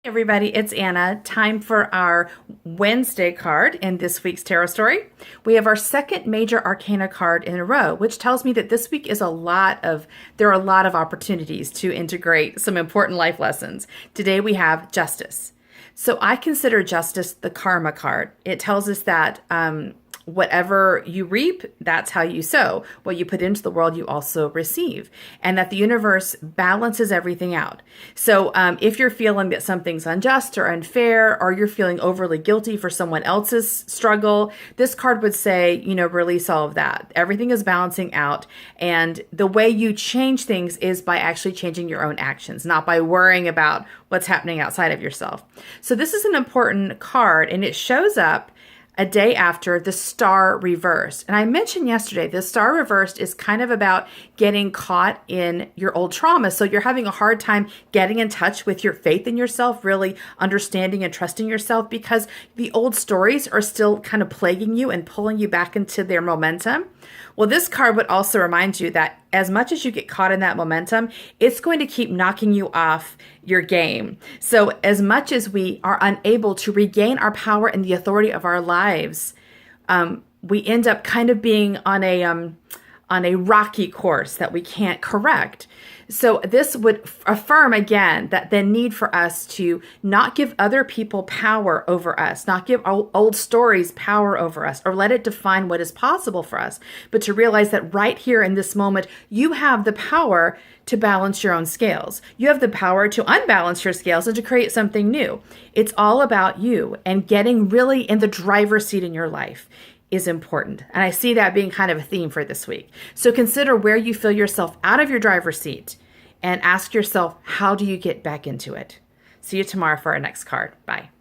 Everybody, it's Anna. Time for our Wednesday card in this week's tarot story. We have our second major arcana card in a row, which tells me that this week is there are a lot of opportunities to integrate some important life lessons. Today we have Justice. So I consider Justice the karma card. It tells us that whatever you reap, that's how you sow. What you put into the world, you also receive. And that the universe balances everything out. So if you're feeling that something's unjust or unfair, or you're feeling overly guilty for someone else's struggle, this card would say, release all of that. Everything is balancing out. And the way you change things is by actually changing your own actions, not by worrying about what's happening outside of yourself. So this is an important card, and it shows up a day after the star reversed. And I mentioned yesterday, the star reversed is kind of about getting caught in your old trauma. So you're having a hard time getting in touch with your faith in yourself, really understanding and trusting yourself because the old stories are still kind of plaguing you and pulling you back into their momentum. Well, this card would also remind you that as much as you get caught in that momentum, it's going to keep knocking you off your game. So as much as we are unable to regain our power and the authority of our lives, we end up kind of being on a rocky course that we can't correct. So this would affirm again that the need for us to not give other people power over us, not give old stories power over us, or let it define what is possible for us, but to realize that right here in this moment, you have the power to balance your own scales. You have the power to unbalance your scales and to create something new. It's all about you, and getting really in the driver's seat in your life is important. And I see that being kind of a theme for this week. So consider where you feel yourself out of your driver's seat and ask yourself, how do you get back into it? See you tomorrow for our next card. Bye.